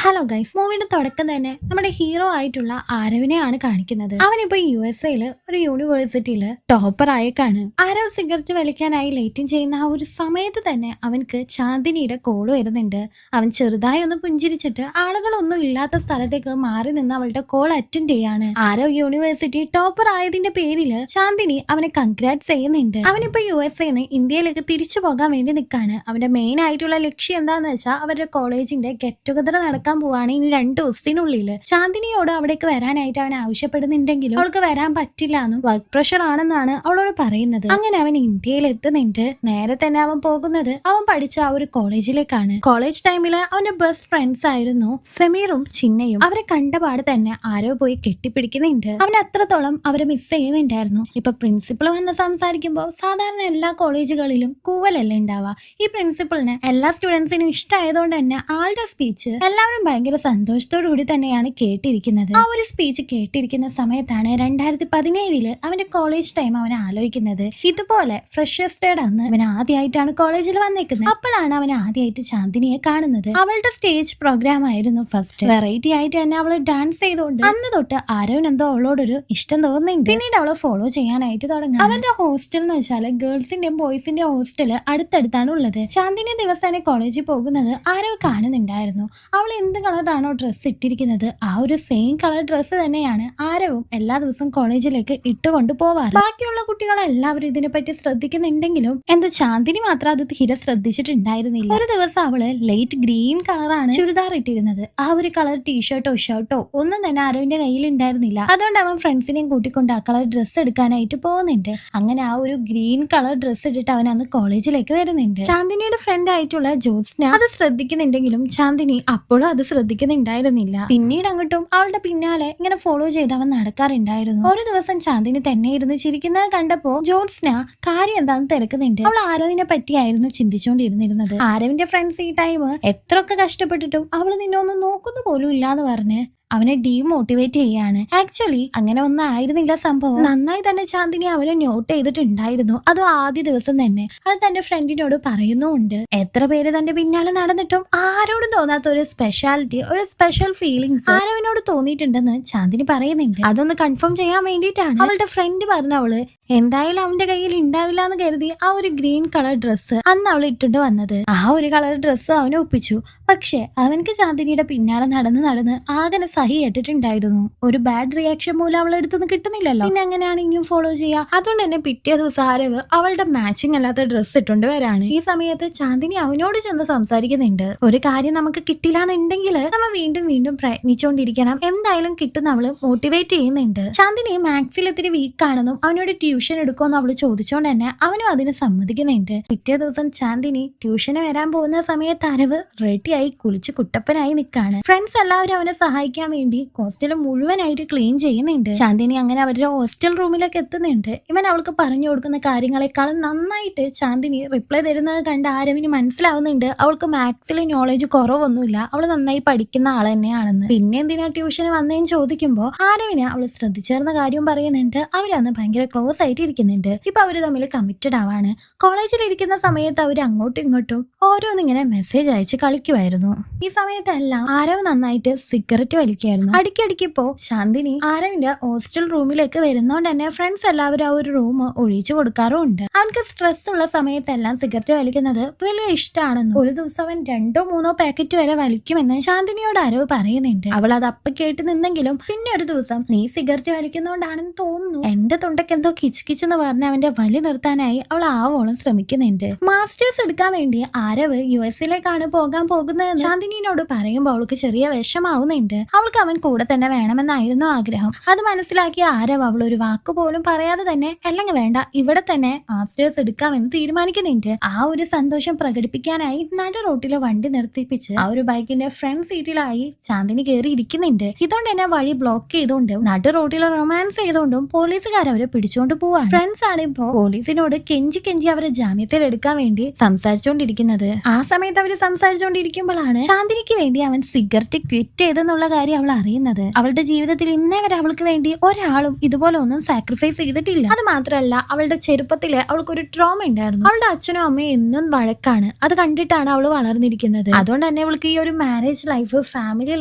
Hello guys, മൂവിയുടെ തുടക്കം തന്നെ നമ്മുടെ ഹീറോ ആയിട്ടുള്ള ആരവിനെയാണ് കാണിക്കുന്നത്. അവനിപ്പോ USA ഒരു യൂണിവേഴ്സിറ്റിയില് ടോപ്പർ ആയേക്കാണ്. ആരവ് സിഗരറ്റ് വലിക്കാനായി ലേറ്റിംഗ് ചെയ്യുന്ന ആ ഒരു സമയത്ത് തന്നെ അവൻക്ക് ചാന്ദിനിയുടെ കോള് വരുന്നുണ്ട്. അവൻ ചെറുതായി ഒന്ന് പുഞ്ചിരിച്ചിട്ട് ആളുകളൊന്നും ഇല്ലാത്ത സ്ഥലത്തേക്ക് മാറി നിന്ന് അവളുടെ കോൾ അറ്റൻഡ് ചെയ്യാണ്. ആരവ് യൂണിവേഴ്സിറ്റി ടോപ്പർ ആയതിന്റെ പേരില് ചാന്ദിനി അവനെ കൺഗ്രാറ്റ്സ് ചെയ്യുന്നുണ്ട്. അവനിപ്പോ USA ഇന്ത്യയിലേക്ക് തിരിച്ചു പോകാൻ വേണ്ടി നിൽക്കാണ്. അവന്റെ മെയിൻ ആയിട്ടുള്ള ലക്ഷ്യം എന്താന്ന് വെച്ചാൽ അവരുടെ കോളേജിന്റെ ഗെറ്റ് ടുഗദർ നടക്കാൻ പോവാണ് ഇനി 2 ദിവസത്തിനുള്ളിൽ. ചാന്ദിനിയോട് അവിടേക്ക് വരാനായിട്ട് അവൻ ആവശ്യപ്പെടുന്നുണ്ടെങ്കിലും അവൾക്ക് വരാൻ പറ്റില്ല എന്നും വർക്ക് പ്രഷർ ആണെന്നാണ് അവളോട് പറയുന്നത്. അങ്ങനെ അവൻ ഇന്ത്യയിൽ എത്തുന്നുണ്ട്. നേരെ തന്നെ അവൻ പോകുന്നത് അവൻ പഠിച്ച ആ ഒരു കോളേജിലേക്കാണ്. കോളേജ് ടൈമില് അവന്റെ ബെസ്റ്റ് ഫ്രണ്ട്സ് ആയിരുന്നു സമീറും ചിന്നയും. അവരെ കണ്ടപാട് തന്നെ ആരോ പോയി കെട്ടിപ്പിടിക്കുന്നുണ്ട്. അവൻ അത്രത്തോളം അവരെ മിസ് ചെയ്യുന്നുണ്ടായിരുന്നു. ഇപ്പൊ പ്രിൻസിപ്പൾ വന്ന് സംസാരിക്കുമ്പോൾ സാധാരണ എല്ലാ കോളേജുകളിലും കൂവലല്ലേ ഉണ്ടാവുക. ഈ പ്രിൻസിപ്പളിന് എല്ലാ സ്റ്റുഡൻസിനും ഇഷ്ടമായതുകൊണ്ട് തന്നെ ആളുടെ സ്പീച്ച് എല്ലാവരും ഭയങ്കര സന്തോഷത്തോടു കൂടി തന്നെയാണ് കേട്ടിരിക്കുന്നത്. ആ ഒരു സ്പീച്ച് കേട്ടിരിക്കുന്ന സമയത്താണ് 2017 അവന്റെ കോളേജ് ടൈം അവൻ ആലോചിക്കുന്നത്. ഇതുപോലെ ഫ്രഷേഴ്സ് ഡേ അന്ന് അവൻ ആദ്യമായിട്ടാണ് കോളേജിൽ വന്നേക്കുന്നത്. അപ്പോഴാണ് അവൻ ആദ്യമായിട്ട് ചാന്ദിനിയെ കാണുന്നത്. അവളുടെ സ്റ്റേജ് പ്രോഗ്രാം ആയിരുന്നു ഫസ്റ്റ്. വെറൈറ്റി ആയിട്ട് തന്നെ അവള് ഡാൻസ് ചെയ്തുകൊണ്ട് അന്ന് തൊട്ട് ആരോനെന്തോ അവളോടൊരു ഇഷ്ടം തോന്നുന്നുണ്ട്. പിന്നീട് അവളെ ഫോളോ ചെയ്യാനായിട്ട് തുടങ്ങി. അവന്റെ ഹോസ്റ്റൽ എന്ന് വെച്ചാല് ഗേൾസിന്റെയും ബോയ്സിന്റെയും ഹോസ്റ്റല് അടുത്തടുത്താണ് ഉള്ളത്. ചാന്ദിനി ദിവസേന കോളേജിൽ പോകുന്നത് ആരോ കാണുന്നുണ്ടായിരുന്നു. അവൾ എന്ത് കളറാണോ ഡ്രസ്സ് ഇട്ടിരിക്കുന്നത് ആ ഒരു സെയിം കളർ ഡ്രസ്സ് തന്നെയാണ് ആരവും എല്ലാ ദിവസവും കോളേജിലേക്ക് ഇട്ടുകൊണ്ട് പോവാറ്. ബാക്കിയുള്ള കുട്ടികളെല്ലാവരും ഇതിനെപ്പറ്റി ശ്രദ്ധിക്കുന്നുണ്ടെങ്കിലും എന്താ ചാന്ദിനി മാത്രം അത് തീരെ ശ്രദ്ധിച്ചിട്ടുണ്ടായിരുന്നില്ല. ഒരു ദിവസം അവള് ലൈറ്റ് ഗ്രീൻ കളറാണ് ചുരിദാർ ഇട്ടിരുന്നത്. ആ ഒരു കളർ ടീഷർട്ടോ ഷർട്ടോ ഒന്നും തന്നെ ആരവിന്റെ കയ്യിൽ ഉണ്ടായിരുന്നില്ല. അതുകൊണ്ട് അവൻ ഫ്രണ്ട്സിനെയും കൂട്ടിക്കൊണ്ട് ആ കളർ ഡ്രസ്സ് എടുക്കാനായിട്ട് പോകുന്നുണ്ട്. അങ്ങനെ ആ ഒരു ഗ്രീൻ കളർ ഡ്രസ്സ് ഇട്ടിട്ട് അവൻ അന്ന് കോളേജിലേക്ക് വരുന്നുണ്ട്. ചാന്ദിനിയുടെ ഫ്രണ്ട് ആയിട്ടുള്ള ജ്യോത്സ്ന അത് ശ്രദ്ധിക്കുന്നുണ്ടെങ്കിലും ചാന്ദിനി അപ്പോഴും അത് ശ്രദ്ധിക്കുന്നുണ്ടായിരുന്നില്ല. പിന്നീട് അങ്ങോട്ടും അവളുടെ പിന്നാലെ ഇങ്ങനെ ഫോളോ ചെയ്ത് അവൻ നടക്കാറുണ്ടായിരുന്നു. ഒരു ദിവസം ചാന്ദിനി തന്നെ ഇരുന്ന് ചിരിക്കുന്നത് കണ്ടപ്പോ ജ്യോത്സ്ന കാര്യം എന്താണെന്ന് തിരക്കുന്നുണ്ട്. അവൾ ആരവിനെ പറ്റിയായിരുന്നു ചിന്തിച്ചുകൊണ്ടിരുന്നിരുന്നത്. ആരവിന്റെ ഫ്രണ്ട്സ് ഈ ടൈം എത്രയൊക്കെ കഷ്ടപ്പെട്ടിട്ടും അവള് നിന്നെ ഒന്നും നോക്കുന്നു പോലും ഇല്ലാന്ന് പറഞ്ഞ് അവനെ ഡീമോട്ടിവേറ്റ് ചെയ്യാണ്. ആക്ച്വലി അങ്ങനെ ഒന്നും ആയിരുന്നില്ല സംഭവം. നന്നായി തന്നെ ചാന്ദിനി അവനെ നോട്ട് ചെയ്തിട്ടുണ്ടായിരുന്നു. അതും ആദ്യ ദിവസം തന്നെ. അത് തന്റെ ഫ്രണ്ടിനോട് പറയുന്നുമുണ്ട്. എത്ര പേര് തന്റെ പിന്നാലെ നടന്നിട്ടും ആരോടും തോന്നാത്ത ഒരു സ്പെഷ്യാലിറ്റി, ഒരു സ്പെഷ്യൽ ഫീലിങ്സ് ആരവിനോട് തോന്നിയിട്ടുണ്ടെന്ന് ചാന്ദിനി പറയുന്നുണ്ട്. അതൊന്ന് കൺഫേം ചെയ്യാൻ വേണ്ടിയിട്ടാണ് അവളുടെ ഫ്രണ്ട് പറഞ്ഞവള് എന്തായാലും അവന്റെ കയ്യിൽ ഉണ്ടാവില്ല എന്ന് കരുതി ആ ഒരു ഗ്രീൻ കളർ ഡ്രസ്സ് അന്ന് അവൾ ഇട്ടിട്ട് വന്നത്. ആ ഒരു കളർ ഡ്രസ്സ് അവനെ ഒപ്പിച്ചു. പക്ഷെ അവനക്ക് ചാന്ദിനിയുടെ പിന്നാലെ നടന്ന് ആകെ സഹി കേട്ടിട്ടുണ്ടായിരുന്നു. ഒരു ബാഡ് റിയാക്ഷൻ മൂലം അവൾ എടുത്തുനിന്ന് കിട്ടുന്നില്ലല്ലോ. പിന്നെ എങ്ങനെയാണ് ഇനിയും ഫോളോ ചെയ്യുക? അതുകൊണ്ട് തന്നെ പിറ്റേ ദിവസം ആരവ് അവളുടെ മാച്ചിങ് അല്ലാത്ത ഡ്രസ്സ് ഇട്ടുകൊണ്ട് വരാണ്. ഈ സമയത്ത് ചാന്ദിനി അവനോട് ചെന്ന് സംസാരിക്കുന്നുണ്ട്. ഒരു കാര്യം നമുക്ക് കിട്ടില്ല എന്നുണ്ടെങ്കിൽ നമ്മൾ വീണ്ടും പ്രയത്നിച്ചുകൊണ്ടിരിക്കണം. എന്തായാലും കിട്ടുന്ന അവള് മോട്ടിവേറ്റ് ചെയ്യുന്നുണ്ട്. ചാന്ദിനി മാത്സിൽ ഇത്തിരി വീക്കാണെന്നും അവനോട് ട്യൂഷൻ എടുക്കുമെന്ന് അവള് ചോദിച്ചോണ്ട് തന്നെ അവനും അതിന് സമ്മതിക്കുന്നുണ്ട്. പിറ്റേ ദിവസം ചാന്ദിനി ട്യൂഷന് വരാൻ പോകുന്ന സമയത്ത് ആരവ് റെഡിയായി കുളിച്ച് കുട്ടപ്പനായി നിൽക്കാണ്. ഫ്രണ്ട്സ് എല്ലാവരും അവനെ സഹായിക്കാൻ വേണ്ടി ഹോസ്റ്റൽ മുഴുവനായിട്ട് ക്ലീൻ ചെയ്യുന്നുണ്ട്. ചാന്ദിനി അങ്ങനെ അവരുടെ ഹോസ്റ്റൽ റൂമിലേക്ക് എത്തുന്നുണ്ട്. ഇവൻ അവൾക്ക് പറഞ്ഞു കൊടുക്കുന്ന കാര്യങ്ങളെക്കാളും നന്നായിട്ട് ചാന്ദിനി റിപ്ലൈ തരുന്നത് കണ്ട് ആരവിന് മനസ്സിലാവുന്നുണ്ട് അവൾക്ക് മാത്സിൽ നോളജ് കുറവൊന്നുമില്ല, അവൾ നന്നായി പഠിക്കുന്ന ആൾ തന്നെയാണെന്ന്. പിന്നെ എന്തിനാ ട്യൂഷന് വന്നതെന്ന് ചോദിക്കുമ്പോൾ ആരവിന് അവൾ ശ്രദ്ധിച്ചേർന്ന കാര്യം പറയുന്നുണ്ട്. അവരന്ന് ഭയങ്കര ക്ലോസ് ആയിട്ട് ഇരിക്കുന്നുണ്ട്. ഇപ്പൊ അവര് തമ്മിൽ കമ്മിറ്റഡ് ആവാണ്. കോളേജിൽ ഇരിക്കുന്ന സമയത്ത് അവര് അങ്ങോട്ടും ഇങ്ങോട്ടും ഓരോന്നിങ്ങനെ മെസ്സേജ് അയച്ച് കളിക്കുമായിരുന്നു. ഈ സമയത്തെല്ലാം ആരവ് നന്നായിട്ട് സിഗരറ്റ് വലിക്കായിരുന്നു. അടിക്കടിക്ക് ഇപ്പോ ശാന്തിനി ആരവിന്റെ ഹോസ്റ്റൽ റൂമിലേക്ക് വരുന്നോണ്ട് തന്നെ ഫ്രണ്ട്സ് എല്ലാവരും ആ ഒരു റൂം ഒഴിച്ചു കൊടുക്കാറുമുണ്ട്. അവൻക്ക് സ്ട്രെസ് ഉള്ള സമയത്തെല്ലാം സിഗരറ്റ് വലിക്കുന്നത് വലിയ ഇഷ്ടമാണെന്നും ഒരു ദിവസം അവൻ 2-3 പാക്കറ്റ് വരെ വലിക്കുമെന്ന് ശാന്തിനിയോട് ആരവ് പറയുന്നുണ്ട്. അവൾ അത് അപ്പ കേട്ട് നിന്നെങ്കിലും പിന്നെ ഒരു ദിവസം നീ സിഗരറ്റ് വലിക്കുന്നോണ്ടാണെന്ന് തോന്നുന്നു, എന്റെ തൊണ്ടയ്ക്ക് എന്തോ കിച്ച് പറഞ്ഞ് അവന്റെ വലി നിർത്താനായി അവൾ ആവോളം ശ്രമിക്കുന്നുണ്ട്. മാസ്റ്റേഴ്സ് എടുക്കാൻ വേണ്ടി ആരവ് USA പോകാൻ പോകുന്നത് ശാന്തിനിയോട് പറയുമ്പോൾ അവൾക്ക് ചെറിയ വിഷമാവുന്നുണ്ട്. അവൾക്ക് അവൻ കൂടെ തന്നെ വേണമെന്നായിരുന്നു ആഗ്രഹം. അത് മനസ്സിലാക്കിയ ആരവ് അവൾ ഒരു വാക്ക് പോലും പറയാതെ തന്നെ അല്ലെങ്കിൽ വേണ്ട ഇവിടെ തന്നെ മാസ്റ്റേഴ്സ് എടുക്കാമെന്ന് തീരുമാനിക്കുന്നുണ്ട്. ആ ഒരു സന്തോഷം പ്രകടിപ്പിക്കാനായി നടു റോട്ടിലെ വണ്ടി നിർത്തിപ്പിച്ച് ആ ഒരു ബൈക്കിന്റെ ഫ്രണ്ട് സീറ്റിലായി ചാന്ദിനി കയറി ഇരിക്കുന്നുണ്ട്. ഇതുകൊണ്ട് തന്നെ വഴി ബ്ലോക്ക് ചെയ്തുകൊണ്ട് നടു റോട്ടിൽ റൊമാൻസ് ചെയ്തുകൊണ്ടും പോലീസുകാർ അവരെ പിടിച്ചുകൊണ്ട് പോവാണ്. ഫ്രണ്ട്സ് ആണ് ഇപ്പോ പോലീസിനോട് കെഞ്ചി കെഞ്ചി അവരെ ജാമ്യത്തിൽ എടുക്കാൻ വേണ്ടി സംസാരിച്ചുകൊണ്ടിരിക്കുന്നത്. ആ സമയത്ത് അവര് സംസാരിച്ചുകൊണ്ടിരിക്കുമ്പോഴാണ് ശാന്തിനിക്ക് വേണ്ടി അവൻ സിഗരറ്റ് ക്വിറ്റ് ചെയ്തെന്നുള്ള കാര്യം അവൾ അറിയുന്നത്. അവളുടെ ജീവിതത്തിൽ ഇന്നേ വരെ അവൾക്ക് വേണ്ടി ഒരാളും ഇതുപോലെ ഒന്നും സാക്രിഫൈസ് ചെയ്തിട്ടില്ല. അത് മാത്രമല്ല, അവളുടെ ചെറുപ്പത്തില് അവൾക്കൊരു ട്രോമ ഉണ്ടായിരുന്നു. അവളുടെ അച്ഛനും അമ്മയും എന്നും വഴക്കാണ്. അത് കണ്ടിട്ടാണ് അവൾ വളർന്നിരിക്കുന്നത്. അതുകൊണ്ട് തന്നെ അവൾക്ക് ഈ ഒരു മാരേജ് ലൈഫ്, ഫാമിലി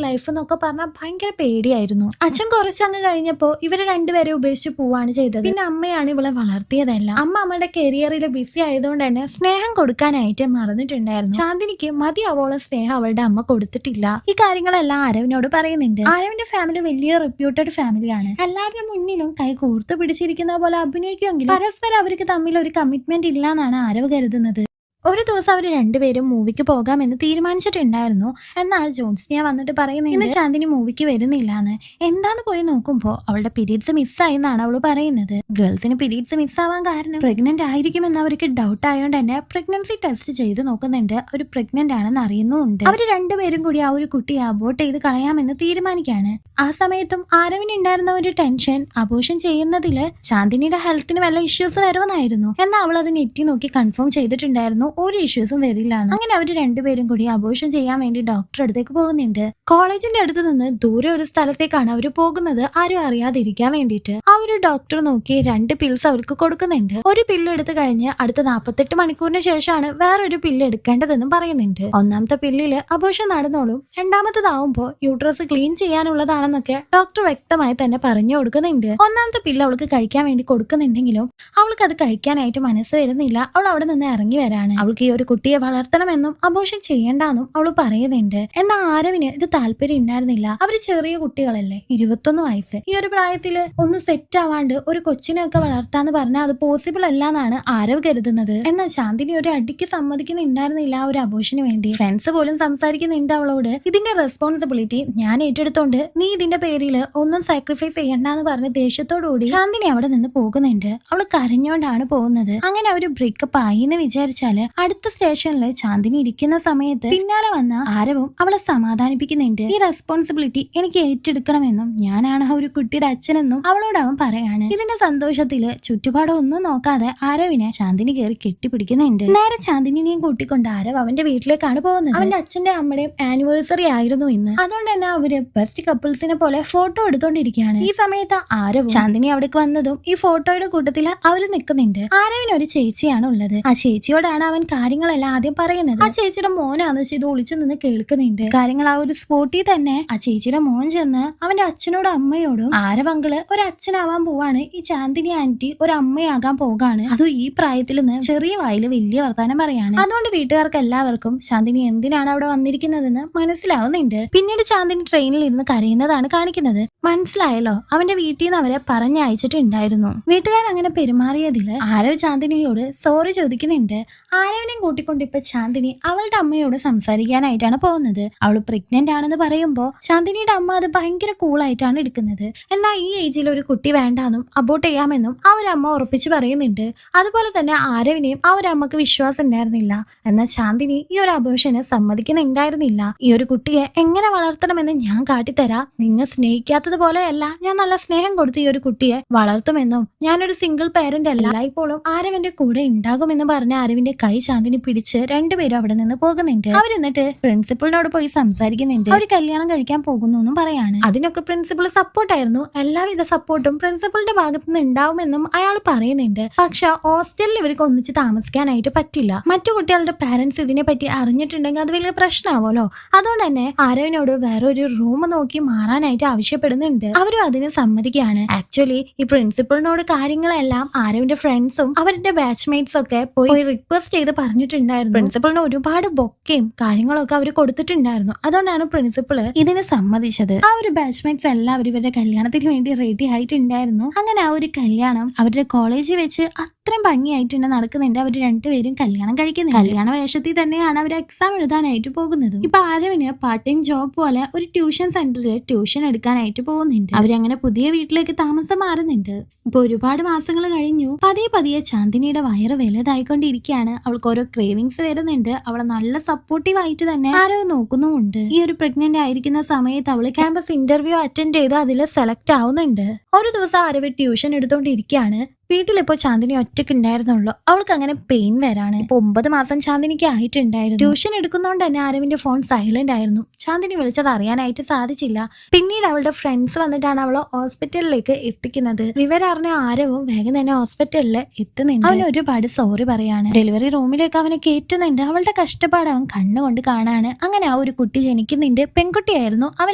ലൈഫ് എന്നൊക്കെ പറഞ്ഞാൽ ഭയങ്കര പേടിയായിരുന്നു. അച്ഛൻ കുറച്ചങ്ങ് കഴിഞ്ഞപ്പോ ഇവരെ രണ്ടുപേരെ ഉപേക്ഷിച്ച് പോവാണ് ചെയ്തത്. പിന്നെ അമ്മയാണ് ഇവളെ വളർത്തിയതെല്ലാം. അമ്മ അമ്മയുടെ കരിയറിൽ ബിസി ആയതുകൊണ്ട് തന്നെ സ്നേഹം കൊടുക്കാനായിട്ട് മറന്നിട്ടുണ്ടായിരുന്നു. ചാന്ദിനിക്ക് മതിയാവോളം സ്നേഹം അവളുടെ അമ്മ കൊടുത്തിട്ടില്ല. ഈ കാര്യങ്ങളെല്ലാം ആരവിനോട് പറയുന്നുണ്ട്. ആരവിന്റെ ഫാമിലി വലിയ റെപ്യൂട്ടഡ് ഫാമിലിയാണ്. എല്ലാവരുടെ മുന്നിലും കൈ കൂർത്തു പിടിച്ചിരിക്കുന്ന പോലെ അഭിനയിക്കുമെങ്കിലും പരസ്പരം അവർക്ക് തമ്മിൽ ഒരു കമ്മിറ്റ്മെന്റ് ഇല്ല എന്നാണ് ആരവ് കരുതുന്നത്. ഒരു ദിവസം അവർ രണ്ടുപേരും മൂവിക്ക് പോകാമെന്ന് തീരുമാനിച്ചിട്ടുണ്ടായിരുന്നു. എന്നാൽ ജോൺസ്നിയ വന്നിട്ട് പറയുന്നത് ഇന്ന് ചാന്ദിനി മൂവിക്ക് വരുന്നില്ലാന്ന്. എന്താന്ന് പോയി നോക്കുമ്പോൾ അവളുടെ പീരീഡ്സ് മിസ്സായി എന്നാണ് അവള് പറയുന്നത്. ഗേൾസിന് പീരീഡ്സ് മിസ്സാവാൻ കാരണം പ്രഗ്നന്റ് ആയിരിക്കുമെന്ന് അവർക്ക് ഡൗട്ട് ആയതുകൊണ്ട് തന്നെ പ്രഗ്നൻസി ടെസ്റ്റ് ചെയ്ത് നോക്കുന്നുണ്ട്. അവർ പ്രഗ്നന്റ് ആണെന്ന് അറിയുന്നുമുണ്ട്. അവർ രണ്ടുപേരും കൂടി ആ ഒരു കുട്ടിയെ അബോർട്ട് ചെയ്ത് കളയാമെന്ന് തീരുമാനിക്കുകയാണ്. ആ സമയത്തും ആരവിനുണ്ടായിരുന്ന ഒരു ടെൻഷൻ അബോർഷൻ ചെയ്യുന്നതില് ചാന്ദിനിയുടെ ഹെൽത്തിന് വല്ല ഇഷ്യൂസ് വരുമെന്നായിരുന്നു. എന്നാൽ അവൾ അത് നെറ്റി നോക്കി കൺഫേം ചെയ്തിട്ടുണ്ടായിരുന്നു ഒരു ഇഷ്യൂസും വരില്ല. അങ്ങനെ അവർ രണ്ടുപേരും കൂടി അബോർഷൻ ചെയ്യാൻ വേണ്ടി ഡോക്ടറെ അടുത്തേക്ക് പോകുന്നുണ്ട്. കോളേജിന്റെ അടുത്ത് നിന്ന് ദൂരെ ഒരു സ്ഥലത്തേക്കാണ് അവർ പോകുന്നത്, ആരും അറിയാതിരിക്കാൻ വേണ്ടിയിട്ട്. ആ ഒരു ഡോക്ടർ നോക്കി 2 പിൽസ് അവർക്ക് കൊടുക്കുന്നുണ്ട്. ഒരു പില്ല് എടുത്തു കഴിഞ്ഞ് അടുത്ത 48 മണിക്കൂറിന് ശേഷമാണ് വേറൊരു പില്ല് എടുക്കേണ്ടതെന്നും പറയുന്നുണ്ട്. ഒന്നാമത്തെ പില്ലില് അബോർഷൻ നടന്നോളും, രണ്ടാമത്തേതാവുമ്പോൾ യൂട്രസ് ക്ലീൻ ചെയ്യാനുള്ളതാണെന്നൊക്കെ ഡോക്ടർ വ്യക്തമായി തന്നെ പറഞ്ഞു കൊടുക്കുന്നുണ്ട്. ഒന്നാമത്തെ പില്ല് അവൾക്ക് കഴിക്കാൻ വേണ്ടി കൊടുക്കുന്നുണ്ടെങ്കിലും അവൾക്ക് അത് കഴിക്കാനായിട്ട് മനസ്സ് വരുന്നില്ല. അവൾ അവിടെ നിന്ന് ഇറങ്ങി വരാണ്. അവൾക്ക് ഈ ഒരു കുട്ടിയെ വളർത്തണമെന്നും അബോർഷൻ ചെയ്യണ്ടെന്നും അവൾ പറയുന്നുണ്ട്. എന്നാൽ ആരവിന് ഇത് താല്പര്യം ഉണ്ടായിരുന്നില്ല. അവര് ചെറിയ കുട്ടികളല്ലേ, 21 വയസ്സ്. ഈ ഒരു പ്രായത്തില് ഒന്ന് സെറ്റ് ആവാണ്ട് ഒരു കൊച്ചിനെയൊക്കെ വളർത്താന്ന് പറഞ്ഞാൽ അത് പോസിബിൾ അല്ല എന്നാണ് ആരവ് കരുതുന്നത്. എന്നാൽ ശാന്തിനി ഒരു അടിക്ക് സമ്മതിക്കുന്നുണ്ടായിരുന്നില്ല ആ ഒരു അബോർഷന് വേണ്ടി. ഫ്രണ്ട്സ് പോലും സംസാരിക്കുന്നുണ്ട് അവളോട്, ഇതിന്റെ റെസ്പോൺസിബിലിറ്റി ഞാൻ ഏറ്റെടുത്തോണ്ട് നീ ഇതിന്റെ പേരില് ഒന്നും സാക്രിഫൈസ് ചെയ്യണ്ടെന്ന് പറഞ്ഞ് ദേഷ്യത്തോടുകൂടി ശാന്തിനി അവിടെ നിന്ന് പോകുന്നുണ്ട്. അവള് കരഞ്ഞോണ്ടാണ് പോകുന്നത്. അങ്ങനെ അവര് ബ്രേക്കപ്പ് ആയി എന്ന് വിചാരിച്ചാല് അടുത്ത സ്റ്റേഷനിൽ ചാന്ദിനി ഇരിക്കുന്ന സമയത്ത് പിന്നാലെ വന്ന ആരവും അവളെ സമാധാനിപ്പിക്കുന്നുണ്ട്. ഈ റെസ്പോൺസിബിലിറ്റി എനിക്ക് ഏറ്റെടുക്കണമെന്നും ഞാനാണ് ആ ഒരു കുട്ടിയുടെ അച്ഛനെന്നും അവളോട് അവൻ പറയാണ്. ഇതിന്റെ സന്തോഷത്തില് ചുറ്റുപാടൊന്നും നോക്കാതെ ആരവിനെ ചാന്ദിനി കയറി കെട്ടിപ്പിടിക്കുന്നുണ്ട്. നേരെ ചാന്ദിനിയെയും കൂട്ടിക്കൊണ്ട് ആരവ് അവന്റെ വീട്ടിലേക്കാണ് പോകുന്നത്. അവന്റെ അച്ഛന്റെ അമ്മയുടെയും ആനിവേഴ്സറി ആയിരുന്നു ഇന്ന്. അതുകൊണ്ട് തന്നെ അവര് ബെസ്റ്റ് കപ്പിൾസിനെ പോലെ ഫോട്ടോ എടുത്തോണ്ടിരിക്കുകയാണ്. ഈ സമയത്ത് ആരവും ചാന്ദിനി അവിടേക്ക് വന്നതും ഈ ഫോട്ടോയുടെ കൂട്ടത്തില് അവര് നിൽക്കുന്നുണ്ട്. ആരവിന് ഒരു ചേച്ചിയാണ് ഉള്ളത്. ആ ചേച്ചിയോടാണ് അവൻ കാര്യങ്ങളെല്ലാം ആദ്യം പറയുന്നത്. ആ ചേച്ചിയുടെ മോനാന്ന് വെച്ച് ഇത് ഒളിച്ചു നിന്ന് കേൾക്കുന്നുണ്ട് കാര്യങ്ങൾ. ആ ഒരു സ്പോട്ടിൽ തന്നെ ആ ചേച്ചിയുടെ മോൻ ചെന്ന് അവന്റെ അച്ഛനോടും അമ്മയോടും ആരവങ്കള് ഒരു അച്ഛനാവാൻ പോവാണ്, ഈ ചാന്ദിനി ആന്റി ഒരു അമ്മയാകാൻ പോകാണ്, അതും ഈ പ്രായത്തിൽ നിന്ന് ചെറിയ വായില് വലിയ വർത്താനം പറയാണ്. അതുകൊണ്ട് വീട്ടുകാർക്ക് എല്ലാവർക്കും ചാന്ദിനി എന്തിനാണ് അവിടെ വന്നിരിക്കുന്നതെന്ന് മനസ്സിലാവുന്നുണ്ട്. പിന്നീട് ചാന്ദിനി ട്രെയിനിൽ ഇരുന്ന് കരയുന്നതാണ് കാണിക്കുന്നത്. മനസ്സിലായല്ലോ, അവന്റെ വീട്ടിൽ നിന്ന് അവരെ പറഞ്ഞയച്ചിട്ടുണ്ടായിരുന്നു. വീട്ടുകാർ അങ്ങനെ പെരുമാറിയതില് ആരവ് ചാന്ദിനിയോട് സോറി ചോദിക്കുന്നുണ്ട്. ആരവനെയും കൂട്ടിക്കൊണ്ട് ഇപ്പൊ ചാന്ദിനി അവളുടെ അമ്മയോട് സംസാരിക്കാനായിട്ടാണ് പോകുന്നത്. അവള് പ്രഗ്നന്റ് ആണെന്ന് പറയുമ്പോ ചാന്ദിനിയുടെ അമ്മ അത് ഭയങ്കര കൂളായിട്ടാണ് എടുക്കുന്നത്. എന്നാൽ ഈ ഏജിൽ ഒരു കുട്ടി വേണ്ടാന്നും അബോർട്ട് ചെയ്യാമെന്നും ആ ഒരു അമ്മ ഉറപ്പിച്ച് പറയുന്നുണ്ട്. അതുപോലെ തന്നെ ആരവിനെയും ആ ഒരു അമ്മക്ക് വിശ്വാസം ഉണ്ടായിരുന്നില്ല. എന്നാൽ ചാന്ദിനി ഈ ഒരു അബോർഷന് സമ്മതിക്കുന്നുണ്ടായിരുന്നില്ല. ഈ ഒരു കുട്ടിയെ എങ്ങനെ വളർത്തണമെന്ന് ഞാൻ കാട്ടിത്തരാം, നിങ്ങൾ സ്നേഹിക്കാത്തതുപോലെയല്ല, ഞാൻ നല്ല സ്നേഹം കൊടുത്ത് ഈ ഒരു കുട്ടിയെ വളർത്തുമെന്നും ഞാനൊരു സിംഗിൾ പേരന്റ് അല്ല, ഇപ്പോഴും ആരവിന്റെ കൂടെ ഉണ്ടാകുമെന്ന് പറഞ്ഞ ആരവിന്റെ കൈ ചാന്ദിനി പിടിച്ച് രണ്ടുപേരും അവിടെ നിന്ന് പോകുന്നുണ്ട്. അവരെന്നിട്ട് പ്രിൻസിപ്പളിനോട് പോയി സംസാരിക്കുന്നുണ്ട്. അവര് കല്യാണം കഴിക്കാൻ പോകുന്നു എന്നും പറയാണ്. അതിനൊക്കെ പ്രിൻസിപ്പൾ സപ്പോർട്ടായിരുന്നു. എല്ലാവിധ സപ്പോർട്ടും പ്രിൻസിപ്പളിന്റെ ഭാഗത്തു നിന്ന് ഉണ്ടാവുമെന്നും അയാൾ പറയുന്നുണ്ട്. പക്ഷെ ഹോസ്റ്റലിൽ ഇവർക്ക് ഒന്നിച്ച് താമസിക്കാനായിട്ട് പറ്റില്ല. മറ്റു കുട്ടികളുടെ പാരന്റ്സ് ഇതിനെ പറ്റി അറിഞ്ഞിട്ടുണ്ടെങ്കിൽ അത് വലിയ പ്രശ്നമാവുമല്ലോ. അതുകൊണ്ട് തന്നെ ആരവിനോട് വേറൊരു റൂം നോക്കി മാറാനായിട്ട് ആവശ്യപ്പെടുന്നുണ്ട്. അവരും അതിന് സമ്മതിക്കുകയാണ്. ആക്ച്വലി ഈ പ്രിൻസിപ്പളിനോട് കാര്യങ്ങളെല്ലാം ആരവിന്റെ ഫ്രണ്ട്സും അവരുടെ ബാച്ച്മേറ്റ്സ് ഒക്കെ പോയി റിക്വസ്റ്റ് ചെയ്ത് പറഞ്ഞിട്ടുണ്ടായിരുന്നു. പ്രിൻസിപ്പളിന് ഒരുപാട് ബൊക്കയും കാര്യങ്ങളൊക്കെ അവർ കൊടുത്തിട്ടുണ്ടായിരുന്നു. അതുകൊണ്ടാണ് പ്രിൻസിപ്പൾ ഇതിന് സമ്മതിച്ചത്. ആ ഒരു ബാച്ച്മേറ്റ്സ് എല്ലാവരും ഇവരുടെ കല്യാണത്തിന് വേണ്ടി റെഡി ആയിട്ടുണ്ടായിരുന്നു. അങ്ങനെ ആ ഒരു കല്യാണം അവരുടെ കോളേജിൽ വെച്ച് അത്രയും ഭംഗിയായിട്ട് തന്നെ നടക്കുന്നുണ്ട്. അവർ രണ്ടുപേരും കല്യാണം കഴിക്കുന്നത്. കല്യാണ വേഷത്തിൽ തന്നെയാണ് അവർ എക്സാം എഴുതാനായിട്ട് പോകുന്നത്. ഇപ്പൊ ആരവിന് പാർട്ട് ടൈം ജോബ് പോലെ ഒരു ട്യൂഷൻ സെന്ററിൽ ട്യൂഷൻ എടുക്കാനായിട്ട് പോകുന്നുണ്ട്. അവരങ്ങനെ പുതിയ വീട്ടിലേക്ക് താമസം മാറുന്നുണ്ട്. ഇപ്പൊ ഒരുപാട് മാസങ്ങൾ കഴിഞ്ഞു. പതിയെ ചാന്ദിനിയുടെ വയറ് വലുതായിക്കൊണ്ടിരിക്കുകയാണ്. അവൾക്ക് ഓരോ ക്രേവിങ്സ് വരുന്നുണ്ട്. അവളെ നല്ല സപ്പോർട്ടീവ് ആയിട്ട് തന്നെ ആരോ നോക്കുന്നുമുണ്ട്. ഈ ഒരു പ്രഗ്നന്റ് ആയിരിക്കുന്ന സമയത്ത് അവള് ക്യാമ്പസ് ഇന്റർവ്യൂ അറ്റൻഡ് ചെയ്ത് അതിൽ സെലക്ട് ആവുന്നുണ്ട്. ഒരു ദിവസം ആരവ് ട്യൂഷൻ എടുത്തോണ്ടിരിക്കുകയാണ്. വീട്ടിലിപ്പോ ചാന്ദിനി ഒറ്റയ്ക്ക് ഉണ്ടായിരുന്നുള്ളൂ. അവൾക്ക് അങ്ങനെ പെയിൻ വരാണ്. ഇപ്പൊ 9 മാസം ചാന്ദിനിക്ക് ആയിട്ടുണ്ടായിരുന്നു. ട്യൂഷൻ എടുക്കുന്നതുകൊണ്ട് തന്നെ ആരവിന്റെ ഫോൺ സൈലന്റ് ആയിരുന്നു. ചാന്ദിനി വിളിച്ചത് അറിയാനായിട്ട് സാധിച്ചില്ല. പിന്നീട് അവളുടെ ഫ്രണ്ട്സ് വന്നിട്ടാണ് അവളെ ഹോസ്പിറ്റലിലേക്ക് എത്തിക്കുന്നത്. വിവരം അറിഞ്ഞ ആരവും വേഗം തന്നെ ഹോസ്പിറ്റലിൽ എത്തുന്നുണ്ട്. അവൻ ഒരുപാട് സോറി പറയാണ്. ഡെലിവറി റൂമിലേക്ക് അവനെ കയറ്റുന്നുണ്ട്. അവളുടെ കഷ്ടപ്പാട് അവൻ കണ്ണുകൊണ്ട് കാണാണ്. അങ്ങനെ ആ ഒരു കുട്ടി ജനിക്കുന്നുണ്ട്. പെൺകുട്ടിയായിരുന്നു.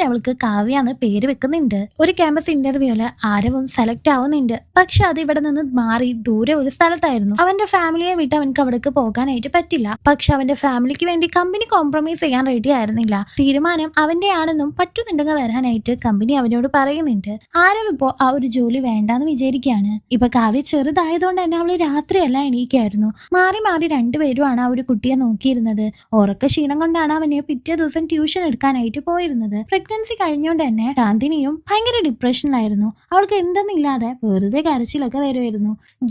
അവൾക്ക് കാവ്യ എന്ന് പേര് വെക്കുന്നുണ്ട്. ഒരു ക്യാമ്പസ് ഇന്റർവ്യൂല് ആരവും സെലക്ട് ആവുന്നുണ്ട്. പക്ഷെ അത് ഇവിടെ നിന്ന് മാറി ദൂരെ ഒരു സ്ഥലത്തായിരുന്നു. അവന്റെ ഫാമിലിയെ വിട്ട് അവനക്ക് അവിടേക്ക് പോകാനായിട്ട് പറ്റില്ല. പക്ഷെ അവന്റെ ഫാമിലിക്ക് വേണ്ടി കമ്പനി കോംപ്രമൈസ് ചെയ്യാൻ റെഡി ആയിരുന്നില്ല. തീരുമാനം അവന്റെ ആണെന്നും പറ്റുന്നുണ്ടെങ്കിൽ വരാനായിട്ട് കമ്പനി അവനോട് പറയുന്നുണ്ട്. ആരവ് ഇപ്പോ ആ ഒരു ജോലി വേണ്ടാന്ന് വിചാരിക്കുകയാണ്. ഇപ്പൊ കാവ്യ ചെറുതായതുകൊണ്ട് തന്നെ അവള് രാത്രിയല്ല എണീക്കായിരുന്നു. മാറി മാറി രണ്ടുപേരുമാണ് ആ ഒരു കുട്ടിയെ നോക്കിയിരുന്നത്. ഉറക്ക ക്ഷീണം കൊണ്ടാണ് അവന് പിറ്റേ ദിവസം ട്യൂഷൻ എടുക്കാനായിട്ട് പോയിരുന്നത്. പ്രഗ്നൻസി കഴിഞ്ഞുകൊണ്ട് തന്നെ ചാന്ദിനിയും ഭയങ്കര ഡിപ്രഷനിലായിരുന്നു. അവൾക്ക് എന്തെന്നില്ലാതെ വെറുതെ കരച്ചിലൊക്കെ വരുമായിരുന്നു.